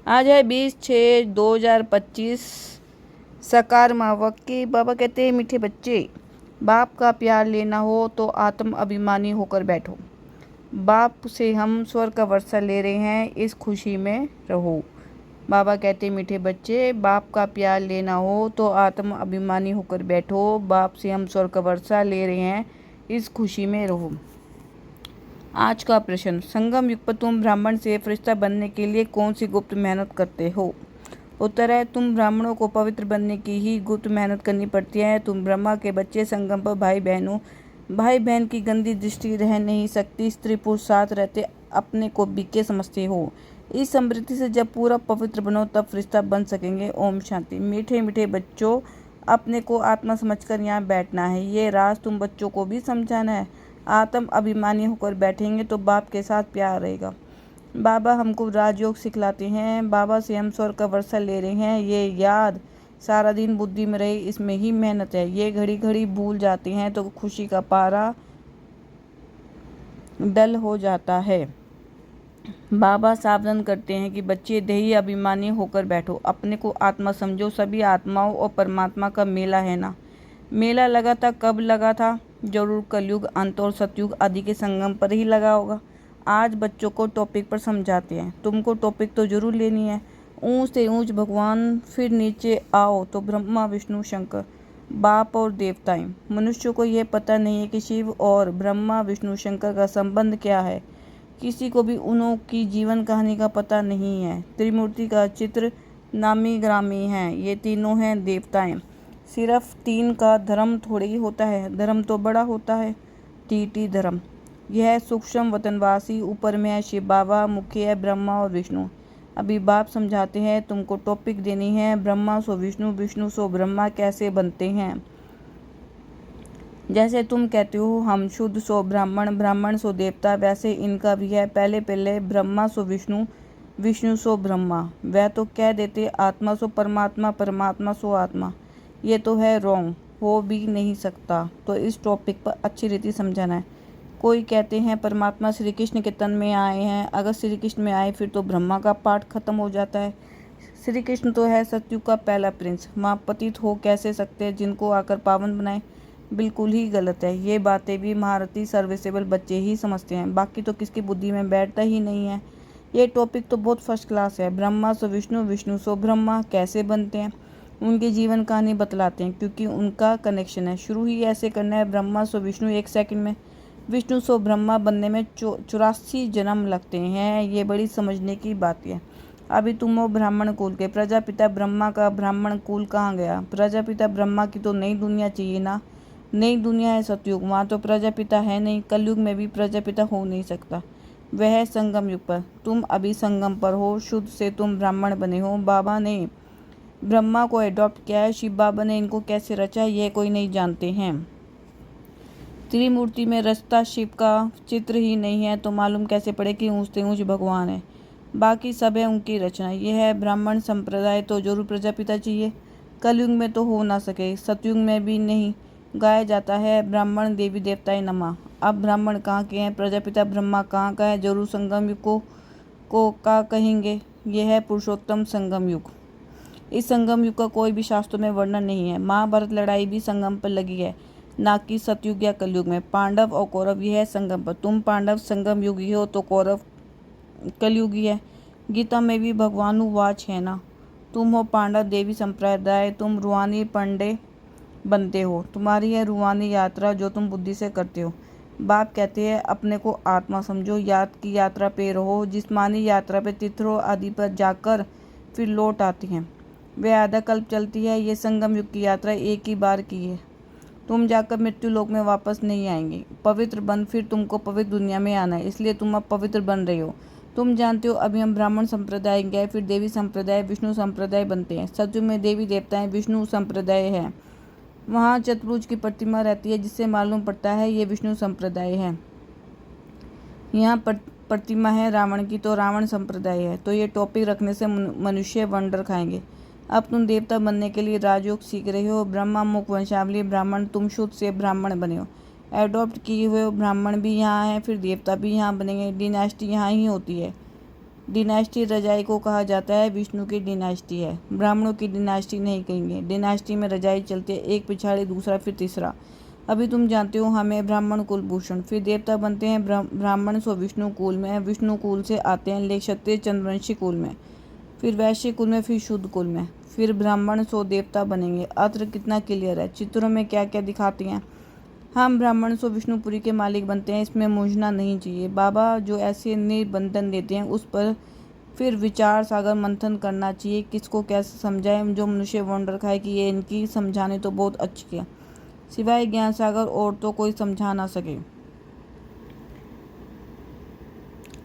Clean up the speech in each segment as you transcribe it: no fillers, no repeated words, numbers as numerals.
आज है 20/6/2025। सकार मावक के बाबा कहते हैं, मीठे बच्चे, बाप का प्यार लेना हो तो आत्म अभिमानी होकर बैठो। बाप से हम स्वर्ग का वर्षा ले रहे हैं, इस खुशी में रहो। बाबा कहते हैं, मीठे बच्चे, बाप का प्यार लेना हो तो आत्म अभिमानी होकर बैठो। बाप से हम स्वर्ग का वर्षा ले रहे हैं, इस खुशी में रहो। आज का प्रश्न, संगम युग पर तुम ब्राह्मण से फरिश्ता बनने के लिए कौन सी गुप्त मेहनत करते हो? उत्तर है, तुम ब्राह्मणों को पवित्र बनने की ही गुप्त मेहनत करनी पड़ती है। तुम ब्रह्मा के बच्चे, संगम पर भाई बहन हो। भाई बहन की गंदी दृष्टि रह नहीं सकती। स्त्री पुरुष साथ रहते अपने को बीके समझते हो। इस समृद्धि से जब पूरा पवित्र बनो तब फरिश्ता बन सकेंगे। ओम शांति। मीठे मीठे बच्चों, अपने को आत्मा समझकर यहाँ बैठना है। ये राज तुम बच्चों को भी समझाना है। आत्म अभिमानी होकर बैठेंगे तो बाप के साथ प्यार रहेगा। बाबा हमको राजयोग सिखलाते हैं। बाबा से हम स्वर्ग का वर्षा ले रहे हैं, ये याद सारा दिन बुद्धि में रहे, इसमें ही मेहनत है। ये घड़ी घड़ी भूल जाते हैं तो खुशी का पारा डल हो जाता है। बाबा सावधान करते हैं कि बच्चे, देही अभिमानी होकर बैठो, अपने को आत्मा समझो। सभी आत्माओं और परमात्मा का मेला है ना। मेला लगा था, कब लगा था? जरूर कलयुग, अंत और सतयुग आदि के संगम पर ही लगा होगा। आज बच्चों को टॉपिक पर समझाते हैं। तुमको टॉपिक तो जरूर लेनी है। ऊंच से ऊंच भगवान, फिर नीचे आओ तो ब्रह्मा विष्णु शंकर, बाप और देवताएं। मनुष्य को यह पता नहीं है कि शिव और ब्रह्मा विष्णु शंकर का संबंध क्या है। किसी को भी उन्हों की जीवन कहानी का पता नहीं है। त्रिमूर्ति का चित्र नामी ग्रामी है। ये तीनों हैं देवताएं। सिर्फ तीन का धर्म थोड़े ही होता है, धर्म तो बड़ा होता है। टीटी धर्म। यह सूक्ष्म वतनवासी, ऊपर में है शिव बाबा, मुख्य है ब्रह्मा और विष्णु। अभी बाप समझाते हैं, तुमको टॉपिक देनी है, ब्रह्मा सो विष्णु, विष्णु सो ब्रह्मा कैसे बनते हैं। जैसे तुम कहते हो हम शुद्ध सो ब्राह्मण, ब्राह्मण सो देवता, वैसे इनका भी है। पहले पहले ब्रह्मा सो विष्णु, विष्णु सो ब्रह्मा। वह तो कह देते आत्मा सो परमात्मा, परमात्मा सो आत्मा। ये तो है रॉन्ग, हो भी नहीं सकता। तो इस टॉपिक पर अच्छी रीति समझाना है। कोई कहते हैं परमात्मा श्री कृष्ण के तन में आए हैं। अगर श्री कृष्ण में आए फिर तो ब्रह्मा का पाठ खत्म हो जाता है। श्री कृष्ण तो है सतयुग का पहला प्रिंस। माँ पतित हो कैसे सकते हैं जिनको आकर पावन बनाए? बिल्कुल ही गलत है। ये बातें भी महारथी सर्विसेबल बच्चे ही समझते हैं, बाकी तो किसकी बुद्धि में बैठता ही नहीं है। ये टॉपिक तो बहुत फर्स्ट क्लास है। ब्रह्मा सो विष्णु, विष्णु सो ब्रह्मा कैसे बनते हैं, उनकी जीवन कहानी बतलाते हैं, क्योंकि उनका कनेक्शन है। शुरू ही ऐसे करना है, ब्रह्मा सो विष्णु 1 सेकंड में, विष्णु सो ब्रह्मा बनने में 84 जन्म लगते हैं। ये बड़ी समझने की बात है। अभी तुम हो ब्राह्मण कुल के, प्रजापिता ब्रह्मा का ब्राह्मण कुल कहाँ गया? प्रजापिता ब्रह्मा की तो नई दुनिया चाहिए ना। नई दुनिया है सतयुग, वहाँ तो प्रजापिता है नहीं। कलयुग में भी प्रजापिता हो नहीं सकता, वह है संगम युग पर। तुम अभी संगम पर हो, शुद्ध से तुम ब्राह्मण बने हो। बाबा ने ब्रह्मा को एडॉप्ट किया है, शिव बाबा ने इनको कैसे रचा यह कोई नहीं जानते हैं। त्रिमूर्ति में रचता शिव का चित्र ही नहीं है तो मालूम कैसे पड़े कि ऊंच से ऊंच भगवान है। बाकी सब है उनकी रचना। यह है ब्राह्मण संप्रदाय, तो जरूर प्रजापिता चाहिए। कलयुग में तो हो ना सके, सतयुग में भी नहीं। गाया जाता है ब्राह्मण देवी देवताएं नमा। अब ब्राह्मण कहाँ के हैं? प्रजापिता ब्रह्मा कहाँ का है? जरूर संगम युग को का कहेंगे। यह है पुरुषोत्तम संगम युग। इस संगम युग का कोई भी शास्त्रों में वर्णन नहीं है। महाभारत लड़ाई भी संगम पर लगी है, ना कि सतयुग या कलयुग में। पांडव और कौरव यह है संगम पर। तुम पांडव संगम युगी हो तो कौरव कलयुगी है। गीता में भी भगवानुवाच है ना। तुम हो पांडव देवी संप्रदाय, तुम रूहानी पंडे बनते हो। तुम्हारी है रूहानी यात्रा जो तुम बुद्धि से करते हो। बाप कहते हैं अपने को आत्मा समझो, याद की यात्रा पे रहो। जिस्मानी यात्रा पे तीर्थों आदि पर जाकर फिर लौट आती हैं, वह आधा कल्प चलती है। ये संगम युग की यात्रा एक ही बार की है। तुम जाकर मृत्यु लोक में वापस नहीं आएंगे। पवित्र बन, फिर तुमको पवित्र दुनिया में आना है, इसलिए तुम अब पवित्र बन रहे हो। तुम जानते हो अभी हम ब्राह्मण संप्रदाय गए, फिर देवी संप्रदाय, विष्णु संप्रदाय बनते हैं। सतयुग में देवी देवताएं विष्णु संप्रदाय है। वहाँ चतुर्भुज की प्रतिमा रहती है, जिससे मालूम पड़ता है ये विष्णु संप्रदाय है। यहाँ प्रतिमा है रावण की, तो रावण संप्रदाय है। तो ये टॉपिक रखने से मनुष्य वंडर खाएंगे। अब तुम देवता बनने के लिए राजयोग सीख रहे हो। ब्रह्मा मुख वंशावली ब्राह्मण, तुम शुद्ध से ब्राह्मण बने हो। एडॉप्ट किए हुए ब्राह्मण भी यहाँ हैं, फिर देवता भी यहाँ बनेंगे। डिनास्टी यहाँ ही होती है। डिनास्टी रजाई को कहा जाता है, विष्णु की डिनास्टी है, ब्राह्मणों की डिनास्टी नहीं कहेंगे। डिनास्टी में रजाई चलती है, एक पिछाड़ी दूसरा फिर तीसरा। अभी तुम जानते हो हमें ब्राह्मण कुलभूषण, फिर देवता बनते हैं ब्राह्मण सो विष्णु कुल में, विष्णु कुल से आते हैं ले क्षत्रिय चंद्रवंशी कुल में, फिर वैश्य कुल में, फिर शुद्ध कुल में, फिर ब्राह्मण सो देवता बनेंगे। अत्र कितना क्लियर है, चित्रों में क्या क्या दिखाती हैं। हम ब्राह्मण सो विष्णुपुरी के मालिक बनते हैं, इसमें मूंझना नहीं चाहिए। बाबा जो ऐसे निबंधन देते हैं उस पर फिर विचार सागर मंथन करना चाहिए, किसको कैसे समझाएं। जो मनुष्य वंडर खाए कि ये इनकी समझाने तो बहुत अच्छी है, सिवाय ज्ञान सागर और तो कोई समझा ना सके।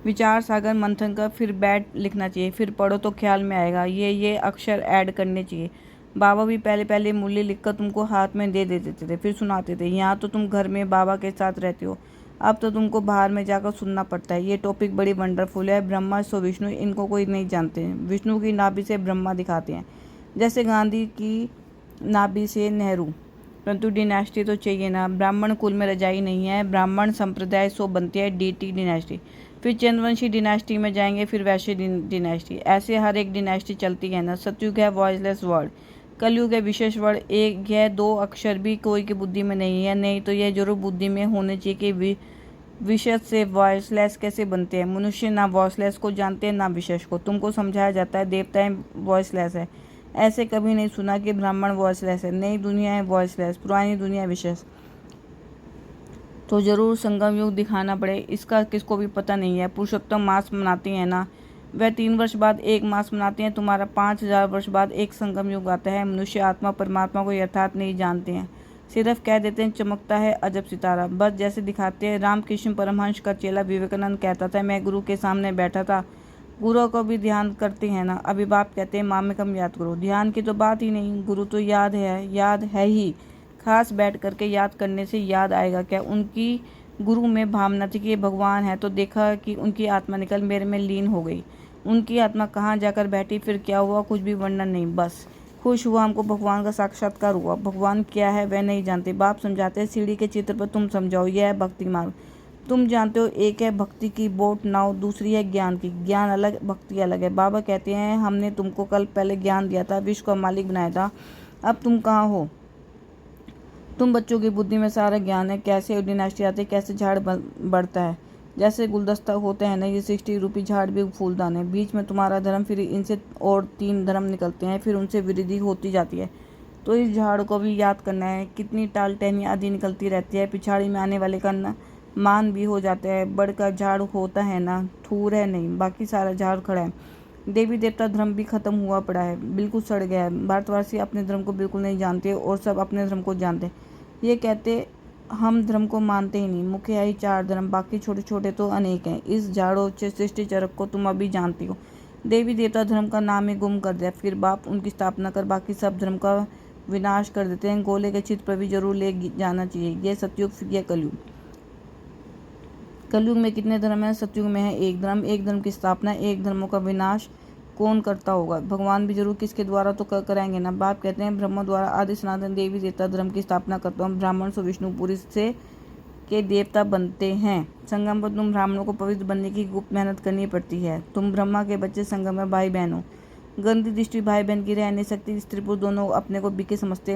विचार सागर मंथन का फिर बैठ लिखना चाहिए, फिर पढ़ो तो ख्याल में आएगा। ये अक्षर ऐड करने चाहिए। बाबा भी पहले मूल्य लिखकर तुमको हाथ में दे देते थे, फिर सुनाते थे। यहाँ तो तुम घर में बाबा के साथ रहते हो, अब तो तुमको बाहर में जाकर सुनना पड़ता है। ये टॉपिक बड़ी वंडरफुल है। ब्रह्मा सो विष्णु, इनको कोई नहीं जानते। विष्णु की नाभि से ब्रह्मा दिखाते हैं, जैसे गांधी की नाभि से नेहरू। परंतु डिनास्टी तो चाहिए ना। ब्राह्मण कुल में रजाई नहीं है, ब्राह्मण संप्रदाय सो बनती है डीटी डिनास्टी, फिर चंद्रवंशी डिनास्टी में जाएंगे, फिर वैश्य डिनास्टी। ऐसे हर एक डिनास्टी चलती है ना। सतयुग है वॉइसलेस वर्ड, कलयुग है विशेष वर्ड। एक यह दो अक्षर भी कोई की बुद्धि में नहीं है, नहीं तो यह जरूर बुद्धि में होने चाहिए कि विशेष से वॉइसलेस कैसे बनते हैं। मनुष्य ना वॉइसलेस को जानते हैं ना विशेष को। तुमको समझाया जाता है देवताएं वॉइसलेस है, ऐसे कभी नहीं सुना कि ब्राह्मण वॉइसलेस है। नई दुनिया है वॉइसलेस, पुरानी दुनिया विशेष। तो जरूर संगम युग दिखाना पड़े, इसका किसको भी पता नहीं है। पुरुषोत्तम मास मनाती हैं ना, वह 3 वर्ष बाद एक मास मनाते हैं। तुम्हारा 5000 वर्ष बाद एक संगम युग आता है। मनुष्य आत्मा परमात्मा को यथार्थ नहीं जानते हैं, सिर्फ कह देते हैं चमकता है अजब सितारा, बस जैसे दिखाते हैं। रामकृष्ण परमहंस का चेला विवेकानंद कहता था, मैं गुरु के सामने बैठा था। गुरु को भी ध्यान करते हैं ना। अभी बाप कहते हैं माँ में कम याद करो, ध्यान की तो बात ही नहीं। गुरु तो याद है ही, खास बैठ करके याद करने से याद आएगा क्या। उनकी गुरु में भावना थी कि ये भगवान है, तो देखा कि उनकी आत्मा निकल मेरे में लीन हो गई। उनकी आत्मा कहाँ जाकर बैठी, फिर क्या हुआ, कुछ भी वर्णन नहीं, बस खुश हुआ। हमको भगवान का साक्षात्कार हुआ। भगवान क्या है वह नहीं जानते। बाप समझाते हैं सीढ़ी के चित्र पर तुम समझाओ, यह है भक्ति मार्ग। तुम जानते हो एक है भक्ति की बोट नाव, दूसरी है ज्ञान की। ज्ञान अलग, भक्ति अलग है। बाबा कहते हैं हमने तुमको कल पहले ज्ञान दिया था, विश्व का मालिक बनाया था, अब तुम कहाँ हो। तुम बच्चों की बुद्धि में सारा ज्ञान है, कैसे डिनास्टी आती है, कैसे झाड़ बढ़ता है। जैसे गुलदस्ता होते हैं ना, ये 60 रूपी झाड़ भी फूलदान है। बीच में तुम्हारा धर्म, फिर इनसे और 3 धर्म निकलते हैं, फिर उनसे वृद्धि होती जाती है। तो इस झाड़ को भी याद करना है। कितनी टाल टहनियाँ आदि निकलती रहती है, पिछाड़ी में आने वाले का मान भी हो जाता है। बड़ का झाड़ होता है ना, थूर है नहीं, बाकी सारा झाड़ खड़ा है। देवी देवता धर्म भी खत्म हुआ पड़ा है, बिल्कुल सड़ गया है। भारतवासी अपने धर्म को बिल्कुल नहीं जानते और सब अपने धर्म को जानते। ये कहते हम धर्म को मानते ही नहीं। मुख्य है ही 4 धर्म, बाकी छोटे छोटे तो अनेक हैं। इस झाड़ो सृष्टि चरक को तुम अभी जानती हो। देवी देवता धर्म का नाम ही गुम कर दिया, फिर बाप उनकी स्थापना कर बाकी सब धर्म का विनाश कर देते हैं। गोले के चित्र पर भी जरूर ले जाना चाहिए। ये सतयुग, फिर यह कलयुग। कलयुग में कितने धर्म हैं, सतयुग में है एक धर्म। एक धर्म की स्थापना, एक धर्मों का विनाश कौन करता होगा। भगवान भी जरूर किसके द्वारा तो कराएंगे ना। बाप कहते हैं ब्रह्मा द्वारा आदि सनातन देवी देवता धर्म की स्थापना करता हूँ। ब्राह्मण सो विष्णुपुरी से के देवता बनते हैं। संगम पर तुम ब्राह्मणों को पवित्र बनने की गुप्त मेहनत करनी पड़ती है। तुम ब्रह्मा के बच्चे, संगम में भाई बहन हो। गंदी दृष्टि भाई बहन की रह नहीं सकती। स्त्री पुरुष दोनों अपने को बीके समझते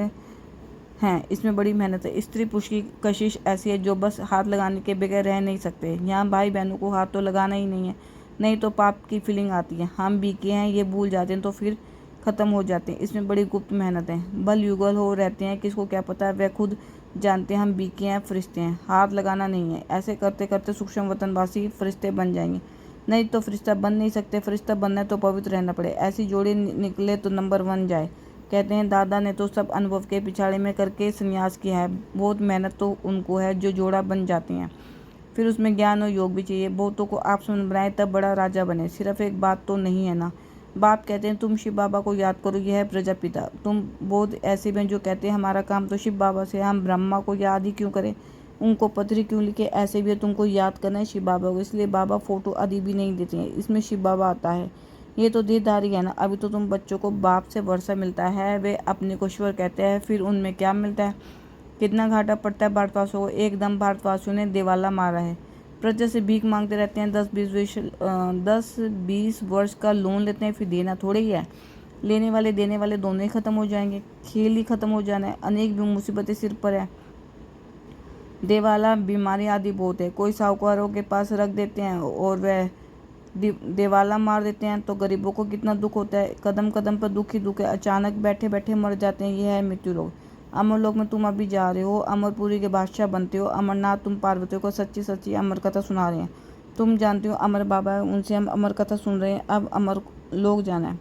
हैं, इसमें बड़ी मेहनत है। स्त्री पुरुष की कशिश ऐसी है जो बस हाथ लगाने के बगैर रह नहीं सकते। यहाँ भाई बहनों को हाथ तो लगाना ही नहीं है, नहीं तो पाप की फीलिंग आती है। हम बीके हैं ये भूल जाते हैं तो फिर ख़त्म हो जाते हैं। इसमें बड़ी गुप्त मेहनत है। बल युगल हो रहते हैं, किसको क्या पता है, वह खुद जानते हैं। हम बीके हैं, फरिश्ते हैं, हाथ लगाना नहीं है। ऐसे करते करते सूक्ष्म वतनवासी फरिश्ते बन जाएंगे, नहीं तो फरिश्ता बन नहीं सकते। फरिश्ता बनना है तो पवित्र रहना पड़े। ऐसी जोड़ी निकले तो नंबर 1 जाए। कहते हैं दादा ने तो सब अनुभव के पिछाड़े में करके संन्यास किया है। बहुत मेहनत तो उनको है जो जोड़ा बन जाती हैं। फिर उसमें ज्ञान और योग भी चाहिए। बहुतों को आप समझ बनाए तब बड़ा राजा बने। सिर्फ एक बात तो नहीं है ना। बाप कहते हैं तुम शिव बाबा को याद करो, यह है प्रजापिता। तुम बहुत ऐसे भी जो कहते हैं हमारा काम तो शिव बाबा से, हम ब्रह्मा को याद ही क्यों करें, उनको पत्री क्यों लिखे। ऐसे भी तुमको याद करना है शिव बाबा को, इसलिए बाबा फोटो आदि भी नहीं देते हैं। इसमें शिव बाबा आता है। ये तो देहधारी है ना। अभी तो तुम बच्चों को बाप से वर्षा मिलता है, वे अपने को ईश्वर कहते हैं। फिर उनमें क्या मिलता है, कितना घाटा पड़ता है भारतवासियों को। एकदम भारतवासियों ने दिवाला मारा है। प्रजा से भीख मांगते रहते हैं, 10-20 वर्ष का लोन लेते हैं, फिर देना थोड़े ही है। लेने वाले देने वाले दोनों ही खत्म हो जाएंगे, खेल ही खत्म हो जाना है। अनेक भी मुसीबतें सिर पर है, देवाला बीमारी आदि बहुत है। कोई साहूकारों के पास रख देते हैं और वह देवाला मार देते हैं, तो गरीबों को कितना दुख होता है। कदम कदम पर दुख ही दुख है, अचानक बैठे बैठे मर जाते हैं, यह है मृत्यु लोग। अमरलोक में तुम अभी जा रहे हो, अमरपुरी के बादशाह बनते हो। अमरनाथ तुम पार्वती को सच्ची सच्ची अमर कथा सुना रहे हैं। तुम जानते हो अमर बाबा है, उनसे हम अमर कथा सुन रहे हैं। अब अमर लोक जाना है।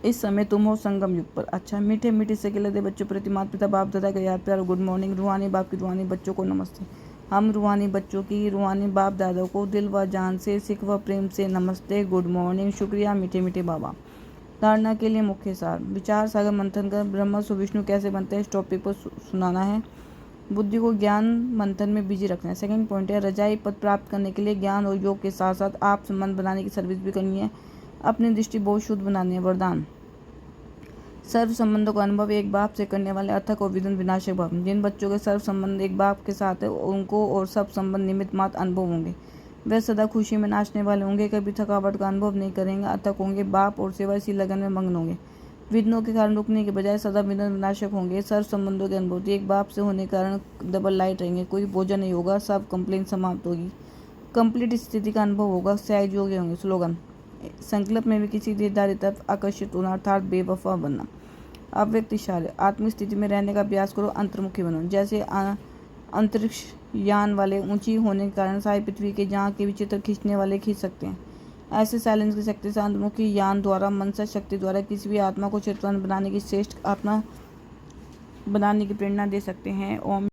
इस समय तुम हो संगम युग पर। अच्छा, मीठे मीठे से लदे बच्चों प्रति माता पिता बाप दादा का याद प्यार गुड मॉर्निंग। रूहानी बाप की रूहानी बच्चों को नमस्ते। हम रूहानी बच्चों की रूहानी बाप दादा को दिल व जान से सिख व प्रेम से नमस्ते, गुड मॉर्निंग, शुक्रिया मीठे मीठे बाबा। धारणा के लिए मुख्य सार, विचार सागर मंथन कर ब्रह्मा से विष्णु कैसे बनते हैं इस टॉपिक पर सुनाना है। बुद्धि को ज्ञान मंथन में बिजी रखना है। सेकंड पॉइंट है, रजाई पद प्राप्त करने के लिए ज्ञान और योग के साथ साथ आप संबंध बनाने की सर्विस भी करनी है, अपनी दृष्टि बहुत शुद्ध बनानी है। वरदान, सर्व संबंधों का अनुभव एक बाप से करने वाले अथक और विघ्न विनाशक भाव। जिन बच्चों के सर्व संबंध एक बाप के साथ है उनको और सब संबंध निमित्त मात्र अनुभव होंगे। वे सदा खुशी में नाचने वाले होंगे, कभी थकावट का अनुभव नहीं करेंगे, अथक होंगे, बाप और सेवा इसी लगन में मग्न होंगे। विघ्नों के कारण रुकने के बजाय सदा विघ्न विनाशक होंगे। सर्व संबंधों की अनुभूति एक बाप से होने के कारण डबल लाइट रहेंगे, कोई भोजन नहीं होगा, सब कंप्लेन समाप्त होगी, कंप्लीट स्थिति का अनुभव होगा, सहज योग्य होंगे। स्लोगन, संकल्प में भी किसी निर्धारित तरफ आकर्षित होना अर्थात बेवफा बनना। अव्यक्त इशारे, आत्मिक स्थिति में रहने का अभ्यास करो, अंतर्मुखी बनो। जैसे अंतरिक्ष यान वाले ऊंची होने के कारण सारी पृथ्वी के जहाँ के भी चित्र खींचने वाले खींच सकते हैं, ऐसे साइलेंस की शक्ति से अंतर्मुखी यान द्वारा मनसा शक्ति द्वारा किसी भी आत्मा को चेतन बनाने की श्रेष्ठ आत्मा बनाने की प्रेरणा दे सकते हैं। ओम